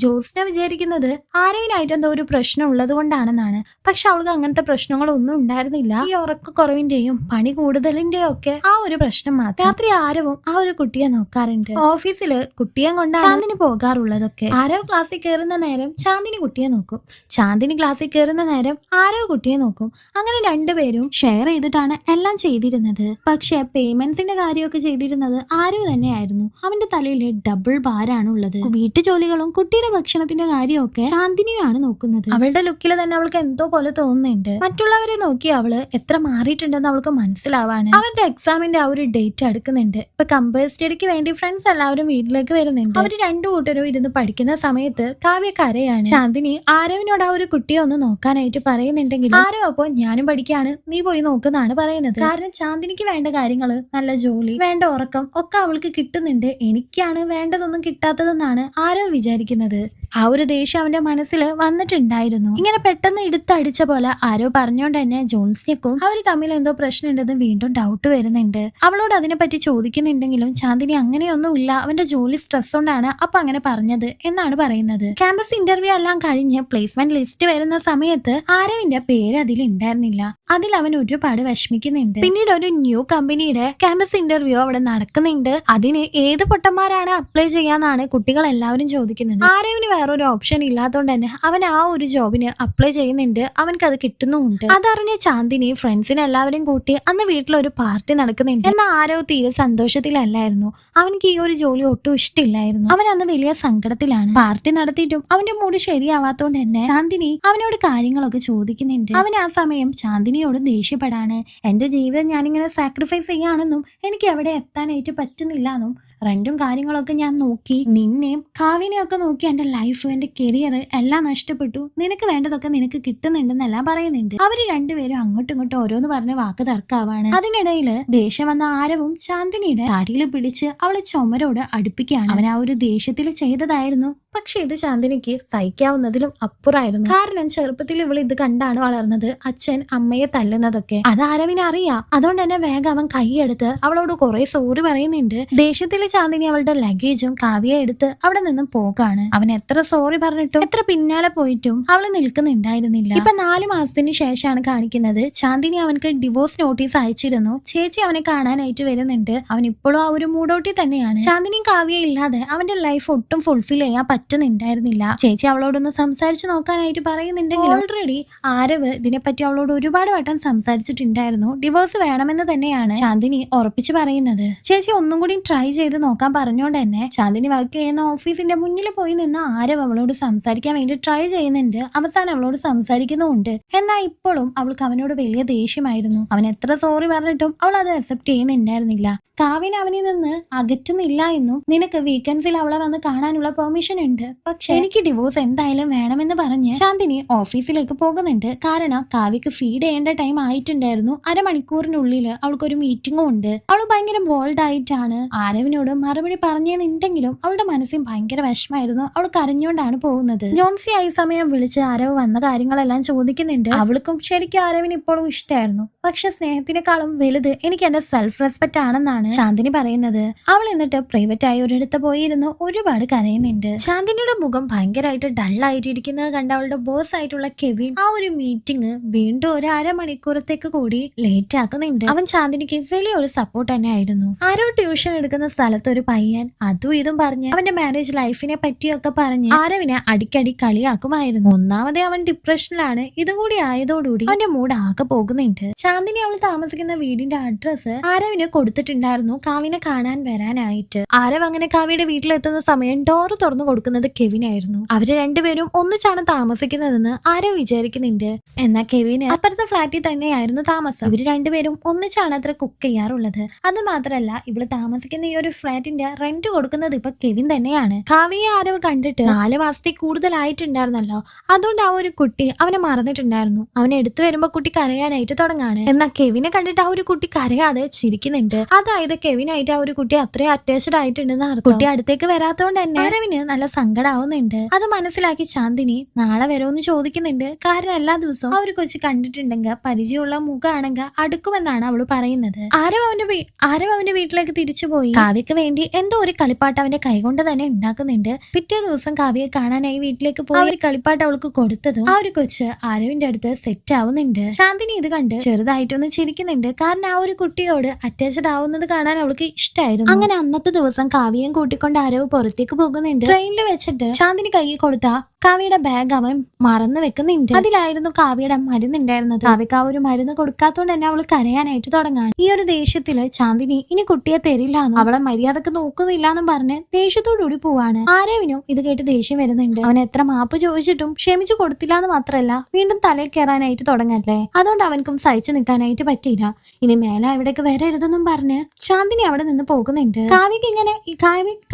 ജോസ്ന വിചാരിക്കുന്നത് ആരവിനായിട്ട് എന്തോ ഒരു പ്രശ്നം ഉള്ളത് കൊണ്ടാണെന്നാണ്. പക്ഷെ അവൾക്ക് അങ്ങനത്തെ പ്രശ്നങ്ങളൊന്നും ഉണ്ടായിരുന്നില്ല. ഈ ഉറക്കക്കുറവിന്റെയും പണി കൂടുതലിന്റെയും ഒക്കെ ആ ഒരു പ്രശ്നം മാത്രം. രാത്രി ആരവും ആ ഒരു കുട്ടിയെ നോക്കാറുണ്ട്. ഓഫീസില് കുട്ടിയെ കൊണ്ടാണ് ചാന്ദിനി പോകാറുള്ളതൊക്കെ. ആരവ് ക്ലാസ്സിൽ കയറുന്ന നേരം ചാന്ദിനി കുട്ടിയെ നോക്കും. ചാന്ദിനി ക്ലാസ്സിൽ കയറുന്ന നേരം ആരവ് കുട്ടിയെ നോക്കും. അങ്ങനെ രണ്ടുപേരും ഷെയർ ചെയ്തിട്ടാണ് എല്ലാം ചെയ്തിരുന്നത്. പക്ഷെ പേയ്മെന്റ്സിന്റെ കാര്യമൊക്കെ ചെയ്തിരുന്നത് ആരവ് തന്നെയായിരുന്നു. അവന്റെ തലയിൽ ഡബിൾ ഭാരാണ് ഉള്ളത്. വീട്ടുജോലികളും കുട്ടിയുടെ ഭക്ഷണത്തിന്റെ കാര്യമൊക്കെ ചാന്ദിനിയാണ് നോക്കുന്നത്. അവളുടെ ലുക്കിൽ തന്നെ അവൾക്ക് എന്തോ പോലെ തോന്നുന്നുണ്ട്. മറ്റുള്ളവരെ നോക്കി അവള് എത്ര മാറിയിട്ടുണ്ടെന്ന് അവൾക്ക് മനസ്സിലാവാണ്. അവരുടെ എക്സാമിന്റെ ആ ഒരു ഡേറ്റ് അടുക്കുന്നുണ്ട്. ഇപ്പൊ കമ്പയർ സ്റ്റഡിക്ക് വേണ്ടി ഫ്രണ്ട്സ് എല്ലാവരും വീട്ടിലേക്ക് വരുന്നുണ്ട്. അവര് രണ്ടു കൂട്ടരും ഇരുന്ന് പഠിക്കുന്ന സമയത്ത് കാവ്യ കരയാണ്. ചാന്ദിനി ആരവിനോട് ആ ഒരു കുട്ടിയെ ഒന്ന് നോക്കാനായിട്ട് പറയുന്നുണ്ടെങ്കിൽ ആരോ അപ്പോ ഞാനും പഠിക്കാണ്, നീ പോയി നോക്കുന്നതാണ് പറയുന്നത്. കാരണം ചാന്ദിനിക്ക് വേണ്ട കാര്യങ്ങള്, നല്ല ജോലി, വേണ്ട ഉറക്കം ഒക്കെ അവൾക്ക് കിട്ടുന്നുണ്ട്. എനിക്കാണ് വേണ്ടതൊന്നും കിട്ടാത്തതെന്നാണ് ആരോ വിചാരിക്കുന്നത്. ആ ഒരു ദേഷ്യം അവന്റെ മനസ്സിൽ വന്നിട്ടുണ്ടായിരുന്നു. ഇങ്ങനെ പെട്ടെന്ന് എടുത്തടിച്ച പോലെ ആരോ പറഞ്ഞോണ്ട് തന്നെ ജോൺസിനെക്കും അവർ തമ്മിൽ എന്തോ പ്രശ്നം ഉണ്ടെന്ന് വീണ്ടും ഡൗട്ട് വരുന്നുണ്ട്. അവളോട് അതിനെപ്പറ്റി ചോദിക്കുന്നുണ്ടെങ്കിലും ചാന്ദിനി അങ്ങനെയൊന്നുമില്ല, അവന്റെ ജോലി സ്ട്രെസ് കൊണ്ടാണ് അപ്പൊ അങ്ങനെ പറഞ്ഞത് എന്നാണ് പറയുന്നത്. ക്യാമ്പസ് ഇന്റർവ്യൂ എല്ലാം കഴിഞ്ഞ് പ്ലേസ്മെന്റ് ലിസ്റ്റ് വരുന്ന സമയത്ത് ആരവിന്റെ പേര് അതിൽ ഉണ്ടായിരുന്നില്ല. അതിൽ അവൻ ഒരുപാട് വിഷമിക്കുന്നുണ്ട്. പിന്നീട് ഒരു ന്യൂ കമ്പനിയുടെ ക്യാമ്പസ് ഇന്റർവ്യൂ അവിടെ നടക്കുന്നുണ്ട്. അതിന് ഏത് പൊട്ടന്മാരാണ് അപ്ലൈ ചെയ്യാന്നാണ് കുട്ടികൾ എല്ലാവരും ചോദിക്കുന്നത്. ആരവിന് വേറൊരു ഓപ്ഷൻ ഇല്ലാത്തതുകൊണ്ട് തന്നെ അവൻ ആ ഒരു ജോബിന് അപ്ലൈ ചെയ്യുന്നുണ്ട്. അവനക്ക് അത് കിട്ടുന്നുമുണ്ട്. അതറിഞ്ഞ ചാന്ദിനി ഫ്രണ്ട്സിനെ എല്ലാവരും കൂട്ടി അന്ന് വീട്ടിലൊരു പാർട്ടി നടക്കുന്നുണ്ട്. എന്നാൽ ആരോ തീരെ സന്തോഷത്തിലല്ലായിരുന്നു. അവനക്ക് ഈ ഒരു ജോലി ഒട്ടും ഇഷ്ടമില്ലായിരുന്നു. അവൻ അന്ന് വലിയ സങ്കടത്തിലാണ്. പാർട്ടി നടത്തിയിട്ടും അവന്റെ മൂഡ് ശരിയാവാത്തോണ്ട് തന്നെ ചാന്ദിനി അവനോട് കാര്യങ്ങളൊക്കെ ചോദിക്കുന്നുണ്ട്. അവൻ ആ സമയം ചാന്ദിനിയോട് ദേഷ്യപ്പെടാണ്. എന്റെ ജീവിതം ഞാനിങ്ങനെ സാക്രിഫൈസ് ചെയ്യാണെന്നും എനിക്ക് എവിടെ എത്താനായിട്ട് പറ്റുന്നില്ല എന്നും റെന്റും കാര്യങ്ങളൊക്കെ ഞാൻ നോക്കി, നിന്നെയും കാവ്യനെയും ഒക്കെ നോക്കി എന്റെ ലൈഫ്, എന്റെ കരിയർ എല്ലാം നഷ്ടപ്പെട്ടു. നിനക്ക് വേണ്ടതൊക്കെ നിനക്ക് കിട്ടുന്നുണ്ടെന്നെല്ലാം പറയുന്നുണ്ട്. അവര് രണ്ടുപേരും അങ്ങോട്ടും ഇങ്ങോട്ടും ഓരോന്ന് പറഞ്ഞ് വാക്ക് തർക്കാവാണ്. അതിനിടയില് ദേഷ്യം വന്ന ആരവും ചാന്ദിനിയുടെ താടിയിൽ പിടിച്ച് അവളെ ചുമരോട് അടുപ്പിക്കുകയാണ്. അവൻ ആ ഒരു ദേഷ്യത്തിൽ ചെയ്തതായിരുന്നു. പക്ഷെ ഇത് ചാന്ദിനിക്ക് സഹിക്കാവുന്നതിലും അപ്പുറമായിരുന്നു. കാരണം ചെറുപ്പത്തിൽ ഇവൾ ഇത് കണ്ടാണ് വളർന്നത്. അച്ഛൻ അമ്മയെ തല്ലുന്നതൊക്കെ അത് ആരവിന് അറിയാം. അതുകൊണ്ട് തന്നെ വേഗം അവൻ കൈയെടുത്ത് അവളോട് കുറെ സോറി പറയുന്നുണ്ട്. ദേഷ്യത്തില് ചാന്ദിനി അവളുടെ ലഗേജും കാവ്യ എടുത്ത് അവിടെ നിന്നും പോകാണ്. അവൻ എത്ര സോറി പറഞ്ഞിട്ടും എത്ര പിന്നാലെ പോയിട്ടും അവള് നിൽക്കുന്നുണ്ടായിരുന്നില്ല. ഇപ്പൊ 4 മാസത്തിന് ശേഷമാണ് കാണിക്കുന്നത്. ചാന്ദിനി അവനക്ക് ഡിവോഴ്സ് നോട്ടീസ് അയച്ചിരുന്നു. ചേച്ചി അവനെ കാണാനായിട്ട് വരുന്നുണ്ട്. അവൻ ഇപ്പോഴും ആ ഒരു മൂഡോട്ടി തന്നെയാണ്. ചാന്ദിനിയും കാവ്യ ഇല്ലാതെ അവന്റെ ലൈഫ് ഒട്ടും ഫുൾഫിൽ ചെയ്യാൻ പറ്റുന്നുണ്ടായിരുന്നില്ല. ചേച്ചി അവളോടൊന്ന് സംസാരിച്ച് നോക്കാനായിട്ട് പറയുന്നുണ്ടെങ്കിൽ ഓൾറെഡി ആരവ് ഇതിനെപ്പറ്റി അവളോട് ഒരുപാട് വട്ടം സംസാരിച്ചിട്ടുണ്ടായിരുന്നു. ഡിവോഴ്സ് വേണമെന്ന് തന്നെയാണ് ചാന്ദിനി ഉറപ്പിച്ച് പറയുന്നത്. ചേച്ചി ഒന്നും കൂടി ട്രൈ ചെയ്ത് നോക്കാൻ പറഞ്ഞോണ്ട് തന്നെ ചാന്ദിനി വർക്ക് ചെയ്യുന്ന ഓഫീസിന്റെ മുന്നിൽ പോയി നിന്ന് ആരവ് അവളോട് സംസാരിക്കാൻ വേണ്ടി ട്രൈ ചെയ്യുന്നുണ്ട്. അവസാനം അവളോട് സംസാരിക്കുന്നുമുണ്ട്. എന്നാൽ ഇപ്പോഴും അവൾക്ക് അവനോട് വലിയ ദേഷ്യമായിരുന്നു. അവൻ എത്ര സോറി പറഞ്ഞിട്ടും അവൾ അത് അക്സെപ്റ്റ് ചെയ്യുന്നുണ്ടായിരുന്നില്ല. കാവ്യൻ അവനിൽ നിന്ന് അകറ്റുന്നില്ല എന്നും നിനക്ക് വീക്കെൻഡ്സിൽ അവളെ വന്ന് കാണാനുള്ള പെർമിഷൻ ഉണ്ട്, പക്ഷെ എനിക്ക് ഡിവോഴ്സ് എന്തായാലും വേണമെന്ന് പറഞ്ഞ് ചാന്ദിനി ഓഫീസിലേക്ക് പോകുന്നുണ്ട്. കാരണം കാവ്യക്ക് ഫീഡ് ചെയ്യേണ്ട ടൈം ആയിട്ടുണ്ടായിരുന്നു. അരമണിക്കൂറിനുള്ളിൽ അവൾക്കൊരു മീറ്റിംഗും ഉണ്ട്. അവൾ ഭയങ്കര ബോൾഡ് ആയിട്ടാണ് ആരവിനോട് മറുപടി പറഞ്ഞെന്നുണ്ടെങ്കിലും അവളുടെ മനസ്സിൽ ഭയങ്കര വിഷമായിരുന്നു. അവൾ കരഞ്ഞുകൊണ്ടാണ് പോകുന്നത്. ജോൺസി ഈ സമയം വിളിച്ച് ആരവ് വന്ന കാര്യങ്ങളെല്ലാം ചോദിക്കുന്നുണ്ട്. അവൾക്കും ശരിക്കും ആരവിന് ഇപ്പോഴും ഇഷ്ടമായിരുന്നു. പക്ഷെ സ്നേഹത്തിനേക്കാളും വലുത് എനിക്ക് എന്റെ സെൽഫ് റെസ്പെക്ട് ആണെന്നാണ് ചാന്ദിനി പറയുന്നത്. അവൾ എന്നിട്ട് പ്രൈവറ്റ് ആയി ഒരിടത്ത് പോയിരുന്നു ഒരുപാട് കരയുന്നുണ്ട്. ചാന്ദിനി ചാന്ദിനിയുടെ മുഖം ഭയങ്കരമായിട്ട് ഡള്ളായിട്ടിരിക്കുന്നത് കണ്ട അവളുടെ ബോസ് ആയിട്ടുള്ള കെവിൻ ആ ഒരു മീറ്റിംഗ് വീണ്ടും ഒരു അരമണിക്കൂറത്തേക്ക് കൂടി ലേറ്റ് ആക്കുന്നുണ്ട്. അവൻ ചാന്ദിനിക്ക് വലിയൊരു സപ്പോർട്ട് തന്നെ ആയിരുന്നു. ആരോ ട്യൂഷൻ എടുക്കുന്ന സ്ഥലത്ത് ഒരു പയ്യൻ അതും ഇതും പറഞ്ഞ് അവന്റെ മാരേജ് ലൈഫിനെ പറ്റിയൊക്കെ പറഞ്ഞ് ആരവിനെ അടിക്കടി കളിയാക്കുമായിരുന്നു. ഒന്നാമതേ അവൻ ഡിപ്രഷനിലാണ്. ഇതും കൂടി ആയതോടുകൂടി അവന്റെ മൂഡ് ആകെ പോകുന്നുണ്ട്. ചാന്ദിനി അവൾ താമസിക്കുന്ന വീടിന്റെ അഡ്രസ്സ് ആരവിന് കൊടുത്തിട്ടുണ്ടായിരുന്നു കാവിനെ കാണാൻ വരാനായിട്ട്. ആരവ് അങ്ങനെ കാവ്യയുടെ വീട്ടിലെത്തുന്ന സമയം ഡോറ് തുറന്നു കൊടുക്കുന്നത് കെവിനായിരുന്നു. അവര് രണ്ടുപേരും ഒന്നിച്ചാണ് താമസിക്കുന്നതെന്ന് ആരവ് വിചാരിക്കുന്നുണ്ട്. എന്നാൽ കെവിന് അപ്പുറത്തെ ഫ്ലാറ്റിൽ തന്നെയായിരുന്നു താമസം. ഇവര് രണ്ടുപേരും ഒന്നിച്ചാണ് അത്ര കുക്ക് ചെയ്യാറുള്ളത്. അത് മാത്രല്ല ഇവള് താമസിക്കുന്ന ഈ ഒരു ഫ്ലാറ്റിന്റെ റെന്റ് കൊടുക്കുന്നത് ഇപ്പൊ കെവിൻ തന്നെയാണ്. കാവ്യയെ ആരവ് കണ്ടിട്ട് 4 മാസത്തിൽ കൂടുതലായിട്ടുണ്ടായിരുന്നല്ലോ. അതുകൊണ്ട് ആ ഒരു കുട്ടി അവനെ മറന്നിട്ടുണ്ടായിരുന്നു. അവനെ എടുത്തു വരുമ്പോ കുട്ടി കരയാനായിട്ട് തുടങ്ങാണ്. എന്നാൽ കെവിനെ കണ്ടിട്ട് ആ ഒരു കുട്ടി കരയാതെ ചിരിക്കുന്നുണ്ട്. അതായത് കെവിനായിട്ട് ആ ഒരു കുട്ടി അത്രയും അറ്റാച്ച്ഡ് ആയിട്ടുണ്ടെന്ന് അർത്ഥം. കുട്ടി അടുത്തേക്ക് വരാത്തോണ്ട് തന്നെ ആരവിന് നല്ല സങ്കടാവുന്നുണ്ട്. അത് മനസ്സിലാക്കി ചാന്ദിനി നാളെ വരുമെന്ന് ചോദിക്കുന്നുണ്ട്. കാരണം എല്ലാ ദിവസവും ആ ഒരു കൊച്ചു കണ്ടിട്ടുണ്ടെങ്കിൽ പരിചയമുള്ള മുഖമാണെങ്കിൽ അടുക്കുമെന്നാണ് അവള് പറയുന്നത്. ആരവ് അവന്റെ വീട്ടിലേക്ക് തിരിച്ചുപോയി കാവ്യക്ക് വേണ്ടി എന്തോ ഒരു കളിപ്പാട്ട് അവന്റെ കൈകൊണ്ട് തന്നെ ഉണ്ടാക്കുന്നുണ്ട്. പിറ്റേ ദിവസം കാവ്യയെ കാണാനായി വീട്ടിലേക്ക് പോയി ഒരു കളിപ്പാട്ട് അവൾക്ക് കൊടുത്തതും ആ ഒരു കൊച്ച് ആരവിന്റെ അടുത്ത് സെറ്റ് ആവുന്നുണ്ട്. ചാന്ദിനി ഇത് കണ്ട് ചെറുതായിട്ടൊന്ന് ചിരിക്കുന്നുണ്ട്. കാരണം ആ ഒരു കുട്ടിയോട് അറ്റാച്ച്ഡ് ആവുന്നത് കാണാൻ അവൾക്ക് ഇഷ്ടമായിരുന്നു. അങ്ങനെ അന്നത്തെ ദിവസം കാവ്യയും കൂട്ടിക്കൊണ്ട് ആരവ് പുറത്തേക്ക് പോകുന്നുണ്ട്. ട്രെയിനിൽ വെച്ചിട്ട് ചാന്ദിനി കൈ കൊടുത്ത കാവ്യയുടെ ബാഗ് അവൻ മറന്നു വെക്കുന്നുണ്ട്. അതിലായിരുന്നു കാവ്യയുടെ മരുന്ന് ഉണ്ടായിരുന്നത്. കാവ്യക്ക് ആ ഒരു മരുന്ന് കൊടുക്കാത്തോണ്ട് തന്നെ അവൾ കരയാനായിട്ട് തുടങ്ങാണ്. ഈ ഒരു ദേഷ്യത്തില് ചാന്ദിനി ഇനി കുട്ടിയെ തരില്ലാന്നും അവളെ മര്യാദക്ക് നോക്കുന്നില്ലാന്നും പറഞ്ഞ് ദേഷ്യത്തോടുകൂടി പോവാണ്. ആരവിനും ഇത് കേട്ട് ദേഷ്യം വരുന്നുണ്ട്. അവൻ എത്ര മാപ്പ് ചോദിച്ചിട്ടും ക്ഷമിച്ചു കൊടുത്തില്ല എന്ന് മാത്രല്ല വീണ്ടും തലയിൽ കയറാനായിട്ട് തുടങ്ങല്ലേ. അതുകൊണ്ട് അവൻക്കും സഹിച്ചു നിൽക്കാനായിട്ട് പറ്റിയില്ല. ഇനി മേലെ എവിടേക്ക് വരരുതെന്നും പറഞ്ഞ് ചാന്ദിനി അവിടെ നിന്ന് പോകുന്നുണ്ട്.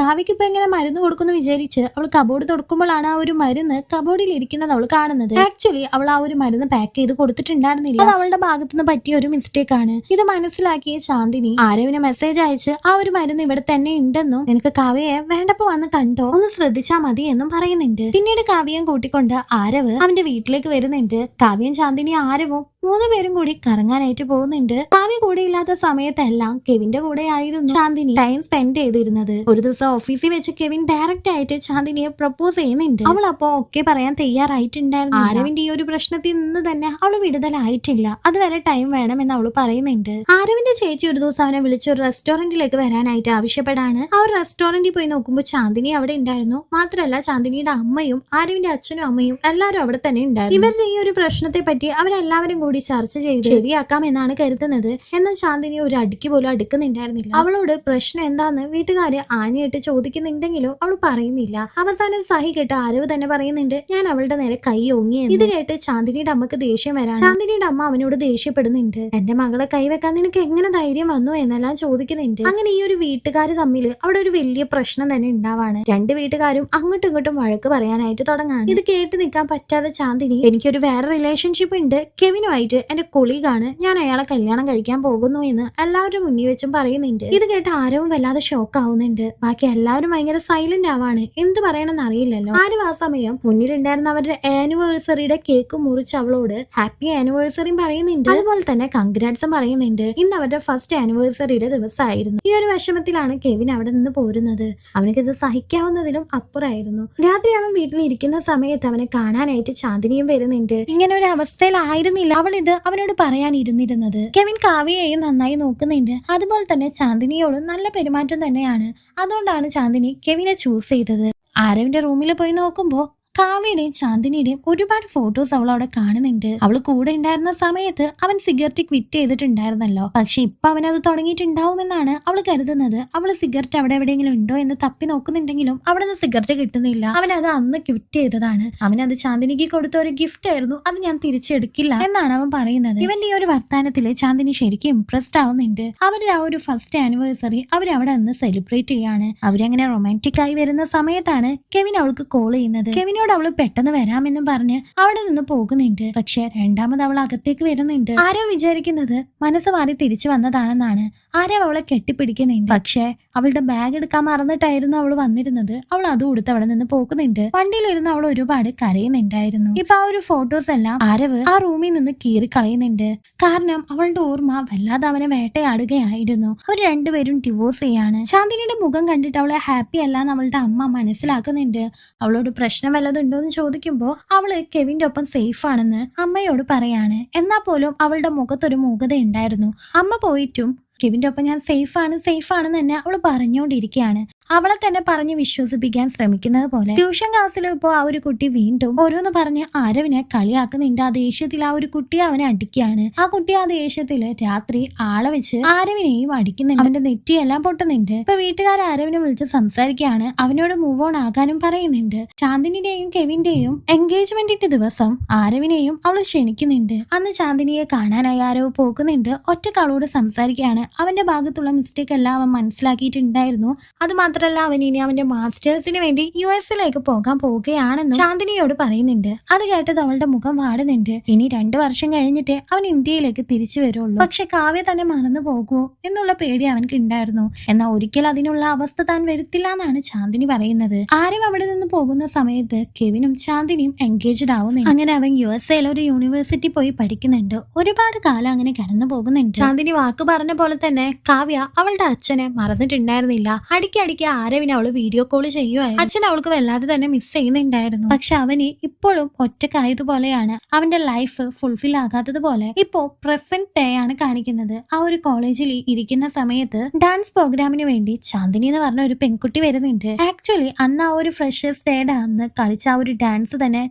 കാവ്യക്ക് ഇപ്പൊ എങ്ങനെ മരുന്ന് കൊടുക്കുന്നു വിചാരിച്ച് അവൾ കബോർഡ് തുറക്കുമ്പോഴാണ് ആ ഒരു മരുന്ന് കബോർഡിൽ ഇരിക്കുന്നത് അവൾ കാണുന്നത്. ആക്ച്വലി അവൾ ആ ഒരു മരുന്ന് പാക്ക് ചെയ്ത് കൊടുത്തിട്ടുണ്ടായിരുന്നില്ല. അത് അവളുടെ ഭാഗത്തുനിന്ന് പറ്റിയ ഒരു മിസ്റ്റേക്ക് ആണ്. ഇത് മനസ്സിലാക്കിയ ചാന്ദിനി ആരവിന് മെസ്സേജ് അയച്ച് ആ ഒരു മരുന്ന് ഇവിടെ തന്നെ ഉണ്ടെന്നും നിനക്ക് കാവ്യയെ വേണ്ടപ്പോ വന്ന് കണ്ടോ ഒന്ന് ശ്രദ്ധിച്ചാ മതി എന്നും പറയുന്നുണ്ട്. പിന്നീട് കാവ്യയും കൂട്ടിക്കൊണ്ട് ആരവ് അവന്റെ വീട്ടിലേക്ക് വരുന്നുണ്ട്. കാവ്യയും ചാന്ദിനി ആരവും 3 പേരും കൂടി കറങ്ങാനായിട്ട് പോകുന്നുണ്ട്. കാവ്യ കൂടെ ഇല്ലാത്ത സമയത്തെല്ലാം കെവിന്റെ കൂടെ ആയിരുന്നു ചാന്ദിനി ടൈം സ്പെൻഡ് ചെയ്തിരുന്നത്. ഒരു ദിവസം ഓഫീസിൽ വെച്ച് കെവിൻ ഡയറക്റ്റ് ആയിട്ട് ചാന്ദിനിയെ പ്രപ്പോസ് ചെയ്യുന്നുണ്ട്. അവൾ അപ്പോ ഒക്കെ പറയാൻ തയ്യാറായിട്ടുണ്ടായിരുന്നു. ആരവിന്റെ ഈ ഒരു പ്രശ്നത്തിൽ നിന്ന് തന്നെ അവള് വിടുതലായിട്ടില്ല. അതുവരെ ടൈം വേണമെന്ന് അവള് പറയുന്നുണ്ട്. ആരവിന്റെ ചേച്ചി ഒരു ദിവസം അവനെ വിളിച്ച് ഒരു റെസ്റ്റോറന്റിലേക്ക് വരാനായിട്ട് ആവശ്യപ്പെടാണ്. ആ ഒരു റെസ്റ്റോറന്റിൽ പോയി നോക്കുമ്പോൾ ചാന്ദിനി അവിടെ ഉണ്ടായിരുന്നു. മാത്രമല്ല ചാന്ദിനിയുടെ അമ്മയും ആരവിന്റെ അച്ഛനും അമ്മയും എല്ലാവരും അവിടെ തന്നെ ഉണ്ടായിരുന്നു. ഇവരുടെ ഈ ഒരു പ്രശ്നത്തെ പറ്റി അവരെല്ലാവരും കൂടി ചർച്ച ചെയ്ത് ശരിയാക്കാം എന്നാണ് കരുതുന്നത്. എന്നാൽ ചാന്ദിനി ഒരു അടിക്ക് പോലും അടുക്കുന്നുണ്ടായിരുന്നില്ല. അവളോട് പ്രശ്നം എന്താന്ന് വീട്ടുകാര് ആഞ്ഞിട്ട് ചോദിക്കുന്നുണ്ടെങ്കിലും അവൾ പറയുന്നില്ല. അവസാനം സഹി കേട്ട് ആരവ് തന്നെ പറയുന്നുണ്ട് ഞാൻ അവളുടെ നേരെ കൈ ഓങ്ങിയെന്ന്. ഇത് കേട്ട് ചാന്ദിനിയുടെ അമ്മക്ക് ദേഷ്യം വരാൻ ചാന്ദിനിയുടെ അമ്മ അവനോട് ദേഷ്യപ്പെടുന്നുണ്ട്. എന്റെ മകളെ കൈവെക്കാൻ നിനക്ക് എങ്ങനെ ധൈര്യം വന്നു എന്നെല്ലാം ചോദിക്കുന്നുണ്ട്. അങ്ങനെ ഈ ഒരു വീട്ടുകാർ തമ്മിൽ അവിടെ ഒരു വലിയ പ്രശ്നം തന്നെ ഉണ്ടാവാണ്. 2 വീട്ടുകാരും അങ്ങോട്ടും ഇങ്ങോട്ടും വഴക്ക് പറയാനായിട്ട് തുടങ്ങാണ്. ഇത് കേട്ട് നിൽക്കാൻ പറ്റാതെ ചാന്ദിനി എനിക്കൊരു വേറെ റിലേഷൻഷിപ്പ് ഉണ്ട് കെവിനുമായിട്ട്, എന്റെ കൊളീഗാണ്, ഞാൻ അയാളെ കല്യാണം കഴിക്കാൻ പോകുന്നു എന്ന് എല്ലാവരും മുന്നിൽ വെച്ചും പറയുന്നുണ്ട്. ഇത് കേട്ട് ആരവും വല്ലാതെ ഷോക്ക് ആവുന്നുണ്ട്. ബാക്കി എല്ലാവരും ഭയങ്കര സൈലന്റ് ആവാണ്. എന്ത് പറയണമെന്ന് അറിയില്ലല്ലോ. ആരും ആ സമയം മുന്നിലുണ്ടായിരുന്ന അവരുടെ ആനിവേഴ്സറിയുടെ കേക്ക് മുറിച്ച് അവളോട് ഹാപ്പി ആനിവേഴ്സറിയും പറയുന്നുണ്ട്. അതുപോലെ തന്നെ കൺഗ്രാറ്റ്സും പറയുന്നുണ്ട്. ഇന്ന് അവരുടെ ഫസ്റ്റ് ആനിവേഴ്സറിയുടെ ദിവസമായിരുന്നു. ഈ ഒരു വിഷമത്തിലാണ് കെവിൻ അവിടെ നിന്ന് പോരുന്നത്. അവനക്കിത് സഹിക്കാവുന്നതിലും അപ്പുറമായിരുന്നു. രാത്രി അവൻ വീട്ടിലിരിക്കുന്ന സമയത്ത് അവനെ കാണാനായിട്ട് ചാന്ദിനിയും വരുന്നുണ്ട്. ഇങ്ങനെ ഒരു അവസ്ഥയിലായിരുന്നില്ല അവൾ ഇത് അവനോട് പറയാനിരുന്നിരുന്നത്. കെവിൻ കാവ്യയെയും നന്നായി നോക്കുന്നുണ്ട്. അതുപോലെ തന്നെ ചാന്ദിനിയോടും നല്ല പെരുമാറ്റം തന്നെയാണ്. അതുകൊണ്ടാണ് ചാന്ദിനി കെവിനെ ചൂസ് ചെയ്തത്. ആരവിന്റെ റൂമിൽ പോയി നോക്കുമ്പോ കാവ്യയുടെയും ചാന്ദിനിയുടെയും ഒരുപാട് ഫോട്ടോസ് അവൾ അവിടെ കാണുന്നുണ്ട്. അവള് കൂടെ ഉണ്ടായിരുന്ന സമയത്ത് അവൻ സിഗരറ്റ് ക്വിറ്റ് ചെയ്തിട്ടുണ്ടായിരുന്നല്ലോ. പക്ഷെ ഇപ്പൊ അവനത് തുടങ്ങിയിട്ടുണ്ടാവുമെന്നാണ് അവൾ കരുതുന്നത്. അവള് സിഗരറ്റ് അവിടെ എവിടെയെങ്കിലും ഉണ്ടോ എന്ന് തപ്പി നോക്കുന്നുണ്ടെങ്കിലും അവിടെ നിന്ന് സിഗരറ്റ് കിട്ടുന്നില്ല. അവനത് അന്ന് ക്വിറ്റ് ചെയ്തതാണ്. അവനത് ചാന്ദിനിക്ക് കൊടുത്ത ഒരു ഗിഫ്റ്റ് ആയിരുന്നു. അത് ഞാൻ തിരിച്ചെടുക്കില്ല എന്നാണ് അവൻ പറയുന്നത്. ഇവന്റെ ഈ ഒരു വർത്താനത്തില് ചാന്ദിനി ശരിക്കും ഇംപ്രസ്ഡ് ആവുന്നുണ്ട്. അവരുടെ ആ ഒരു ഫസ്റ്റ് ആനിവേഴ്സറി അവരവിടെ നിന്ന് സെലിബ്രേറ്റ് ചെയ്യാണ്. അവരങ്ങനെ റൊമാൻറ്റിക് ആയി വരുന്ന സമയത്താണ് കെവിൻ അവൾക്ക് കോൾ ചെയ്യുന്നത്. കെവിനോട് അവള് പെട്ടെന്ന് വരാമെന്നും പറഞ്ഞ് അവിടെ നിന്ന് പോകുന്നുണ്ട്. പക്ഷെ രണ്ടാമത് അവൾ അകത്തേക്ക് വരുന്നുണ്ട്. ആരോ വിചാരിക്കുന്നത് മനസ്സ് മാറി തിരിച്ചു വന്നതാണെന്നാണ്. ആരവ് അവളെ കെട്ടിപ്പിടിക്കുന്നുണ്ട്. പക്ഷെ അവളുടെ ബാഗ് എടുക്കാൻ മറന്നിട്ടായിരുന്നു അവൾ വന്നിരുന്നത്. അവൾ അത് കൊടുത്ത് അവിടെ നിന്ന് പോകുന്നുണ്ട്. വണ്ടിയിലിരുന്ന് അവൾ ഒരുപാട് കരയുന്നുണ്ടായിരുന്നു. ഇപ്പൊ ആ ഒരു ഫോട്ടോസ് എല്ലാം ആരവ് ആ റൂമിൽ നിന്ന് കീറിക്കളയുന്നുണ്ട്. കാരണം അവളുടെ ഓർമ്മ വല്ലാതെ അവനെ വേട്ടയാടുകയായിരുന്നു. അവർ രണ്ടുപേരും ഡിവോഴ്സ് ചെയ്യാണ്. ശാന്തിനിയുടെ മുഖം കണ്ടിട്ട് അവളെ ഹാപ്പി അല്ലാന്ന് അവളുടെ അമ്മ മനസ്സിലാക്കുന്നുണ്ട്. അവളോട് പ്രശ്നം വല്ലതുണ്ടോ എന്ന് ചോദിക്കുമ്പോൾ അവള് കെവിന്റെ ഒപ്പം സേഫ് ആണെന്ന് അമ്മയോട് പറയാണ്. എന്നാൽ പോലും അവളുടെ മുഖത്തൊരു മൂകത ഉണ്ടായിരുന്നു. അമ്മ പോയിട്ടും കെവിന്റെ ഒപ്പം ഞാൻ സേഫ് ആണെന്ന് തന്നെ അവള് പറഞ്ഞുകൊണ്ടിരിക്കുകയാണ്. അവളെ തന്നെ പറഞ്ഞ് വിശ്വസിപ്പിക്കാൻ ശ്രമിക്കുന്നത് പോലെ. ട്യൂഷൻ ക്ലാസ്സിലും ഇപ്പോൾ ആ ഒരു കുട്ടി വീണ്ടും ഓരോന്ന് പറഞ്ഞ് ആരവിനെ കളിയാക്കുന്നുണ്ട്. ആ ദേഷ്യത്തിൽ ആ ഒരു കുട്ടിയെ അവനെ അടിക്കുകയാണ്. ആ കുട്ടി ആ ദേഷ്യത്തില് രാത്രി ആളെ വെച്ച് ആരവിനെയും അടിക്കുന്നുണ്ട്. അവന്റെ നെറ്റിയെല്ലാം പൊട്ടുന്നുണ്ട്. ഇപ്പൊ വീട്ടുകാർ ആരവിനെ വിളിച്ച് സംസാരിക്കുകയാണ്. അവനോട് മൂവ് ഓൺ ആകാനും പറയുന്നുണ്ട്. ചാന്ദിനിയുടെയും കെവിന്റെയും എൻഗേജ്മെന്റിന്റെ ദിവസം ആരവിനെയും അവള് ക്ഷണിക്കുന്നുണ്ട്. അന്ന് ചാന്ദിനിയെ കാണാനായി ആരവ് പോകുന്നുണ്ട്. ഒറ്റക്കാളോട് സംസാരിക്കുകയാണ്. അവന്റെ ഭാഗത്തുള്ള മിസ്റ്റേക്ക് എല്ലാം അവൻ മനസ്സിലാക്കിയിട്ടുണ്ടായിരുന്നു. അത് മാത്രമല്ല അവൻ ഇനി അവന്റെ മാസ്റ്റേഴ്സിന് വേണ്ടി US-ലേക്ക് പോകാൻ പോവുകയാണെന്നും ചാന്ദിനിയോട് പറയുന്നുണ്ട്. അത് കേട്ടത് അവളുടെ മുഖം വാടുന്നുണ്ട്. ഇനി 2 വർഷം കഴിഞ്ഞിട്ട് അവൻ ഇന്ത്യയിലേക്ക് തിരിച്ചു വരുള്ളൂ. പക്ഷെ കാവ്യ തന്നെ മറന്നു പോകുമോ എന്നുള്ള പേടി അവൻക്ക് ഉണ്ടായിരുന്നു. എന്നാൽ ഒരിക്കൽ അതിനുള്ള അവസ്ഥ താൻ വരുത്തില്ല എന്നാണ് ചാന്ദിനി പറയുന്നത്. ആരും അവിടെ നിന്ന് പോകുന്ന സമയത്ത് കെവിനും ചാന്ദിനിയും എൻഗേജ്ഡ് ആവുന്നുണ്ട്. അങ്ങനെ അവൻ USA-ൽ ഒരു യൂണിവേഴ്സിറ്റി പോയി പഠിക്കുന്നുണ്ട്. ഒരുപാട് കാലം അങ്ങനെ കടന്നു പോകുന്നുണ്ട്. ചാന്ദിനി വാക്ക് പറഞ്ഞ പോലെ തന്നെ കാവ്യ അവളുടെ അച്ഛനെ മറന്നിട്ടുണ്ടായിരുന്നില്ല. അടിക്കടിക്ക് ആരവിനെ അവള് വീഡിയോ കോൾ ചെയ്യുമായിരുന്നു. അച്ഛൻ അവൾക്ക് വല്ലാതെ തന്നെ മിസ് ചെയ്യുന്നുണ്ടായിരുന്നു. പക്ഷെ അവന് ഇപ്പോഴും ഒറ്റക്കായതുപോലെയാണ്. അവന്റെ ലൈഫ് ഫുൾഫിൽ ആകാത്തതുപോലെ ഇപ്പോ പ്രസന്റ് ഡേ ആണ് കാണിക്കുന്നത്. ആ ഒരു കോളേജിൽ ഇരിക്കുന്ന സമയത്ത് ഡാൻസ് പ്രോഗ്രാമിന് വേണ്ടി ചാന്ദിനി എന്ന് പറഞ്ഞ ഒരു പെൺകുട്ടി വരുന്നുണ്ട്. ആക്ച്വലി അന്ന് ആ ഒരു ഫ്രഷേഴ്സ് ഡേയുടെ അന്ന് കളിച്ച ആ ഒരു ഡാൻസ് തന്നെ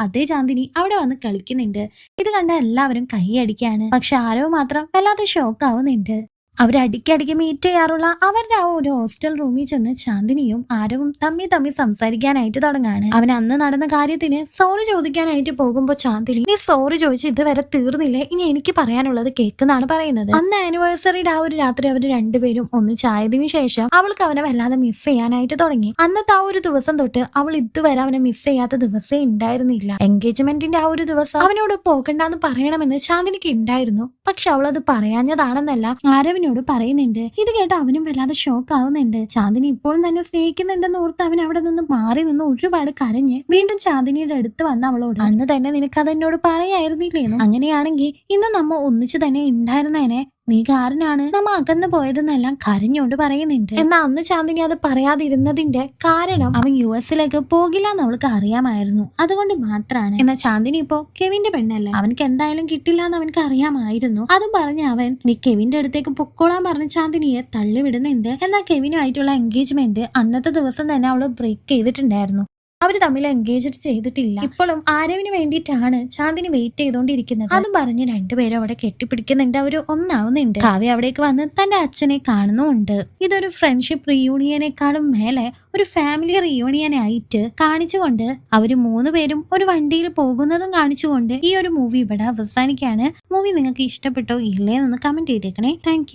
അതേ ചാന്ദിനി അവിടെ വന്ന് കളിക്കുന്നുണ്ട്. ഇത് കണ്ട എല്ലാവരും കൈയടിക്കാണ്. പക്ഷെ ആരോ മാത്രം വല്ലാതെ ഷോക്ക് ആവുന്നുണ്ട്. അവരടിക്കടിക്ക് മീറ്റ് ചെയ്യാറുള്ള അവരുടെ ആ ഒരു ഹോസ്റ്റൽ റൂമിൽ ചെന്ന് ചാന്ദിനിയും ആരവും തമ്മി സംസാരിക്കാനായിട്ട് തുടങ്ങാണ്. അവൻ അന്ന് നടന്ന കാര്യത്തിന് സോറി ചോദിക്കാനായിട്ട് പോകുമ്പോ ചാന്ദിനി നീ സോറി ചോദിച്ച് ഇതുവരെ തീർന്നില്ലേ, ഇനി എനിക്ക് പറയാനുള്ളത് കേൾക്കുന്നാണ് പറയുന്നത്. അന്ന് ആനിവേഴ്സറിയുടെ ആ ഒരു രാത്രി അവർ രണ്ടുപേരും ഒന്നിച്ചായതിനു ശേഷം അവൾക്ക് അവനെ വല്ലാതെ മിസ് ചെയ്യാനായിട്ട് തുടങ്ങി. അന്നത്തെ ആ ഒരു ദിവസം തൊട്ട് അവൾ ഇതുവരെ അവനെ മിസ് ചെയ്യാത്ത ദിവസമേ ഉണ്ടായിരുന്നില്ല. എൻഗേജ്മെന്റിന്റെ ആ ഒരു ദിവസം അവനോട് പോകണ്ടെന്ന് പറയണമെന്ന് ചാന്ദിനിക്ക് ഉണ്ടായിരുന്നു. പക്ഷെ അവളത് പറയാഞ്ഞതാണെന്നല്ല ആരവിനോട് പറയുന്നുണ്ട്. ഇത് കേട്ട് അവനും വല്ലാതെ ഷോക്ക് ആവുന്നുണ്ട്. ചാന്ദിനി ഇപ്പോഴും തന്നെ സ്നേഹിക്കുന്നുണ്ടെന്ന് ഓർത്ത് അവൻ അവിടെ നിന്ന് മാറി നിന്ന് ഒരുപാട് കരഞ്ഞ് വീണ്ടും ചാന്ദിനിയുടെ അടുത്ത് വന്ന് അവളോട് അന്ന് തന്നെ നിനക്ക് അതെന്നോട് പറയായിരുന്നില്ലേന്നു, അങ്ങനെയാണെങ്കിൽ ഇന്ന് നമ്മ ഒന്നിച്ച് തന്നെ ഉണ്ടായിരുന്നേനെ, നീ കാരനാണ് നമ്മ അകന്നു പോയതെന്നെല്ലാം കരഞ്ഞോണ്ട് പറയുന്നുണ്ട്. എന്നാൽ അന്ന് ചാന്ദിനി അത് പറയാതിരുന്നതിന്റെ കാരണം അവൻ US-ലേക്ക് പോകില്ല എന്ന് അവൾക്ക് അറിയാമായിരുന്നു. അതുകൊണ്ട് മാത്രമാണ്. എന്നാൽ ചാന്ദിനി ഇപ്പോ കെവിന്റെ പെണ്ണല്ലേ, അവനക്ക് എന്തായാലും കിട്ടില്ല എന്ന് അവനക്ക് അറിയാമായിരുന്നു. അതും പറഞ്ഞ് അവൻ നീ കെവിന്റെ അടുത്തേക്ക് പൊക്കോളാൻ പറഞ്ഞ് ചാന്ദിനിയെ തള്ളിവിടുന്നുണ്ട്. എന്നാൽ കെവിനുമായിട്ടുള്ള എൻഗേജ്മെന്റ് അന്നത്തെ ദിവസം തന്നെ അവള് ബ്രേക്ക് ചെയ്തിട്ടുണ്ടായിരുന്നു. അവര് തമ്മിൽ എൻഗേജ് ചെയ്തിട്ടില്ല. ഇപ്പോഴും ആരവിന് വേണ്ടിയിട്ടാണ് ചാന്ദിനി വെയിറ്റ് ചെയ്തോണ്ടിരിക്കുന്നത്. അതും പറഞ്ഞ് രണ്ടുപേരും അവിടെ കെട്ടിപ്പിടിക്കുന്നുണ്ട്. അവര് ഒന്നാവുന്നുണ്ട്. കാവ്യ അവിടേക്ക് വന്ന് തന്റെ അച്ഛനെ കാണുന്നുമുണ്ട്. ഇതൊരു ഫ്രണ്ട്ഷിപ്പ് റീയൂണിയനേക്കാളും മേലെ ഒരു ഫാമിലി റീയൂണിയനായിട്ട് കാണിച്ചുകൊണ്ട് അവര് 3 പേരും ഒരു വണ്ടിയിൽ പോകുന്നതും കാണിച്ചുകൊണ്ട് ഈ ഒരു മൂവി ഇവിടെ അവസാനിക്കുകയാണ്. മൂവി നിങ്ങൾക്ക് ഇഷ്ടപ്പെട്ടോ ഇല്ലേ എന്ന് കമന്റ് ചെയ്തേക്കണേ. താങ്ക്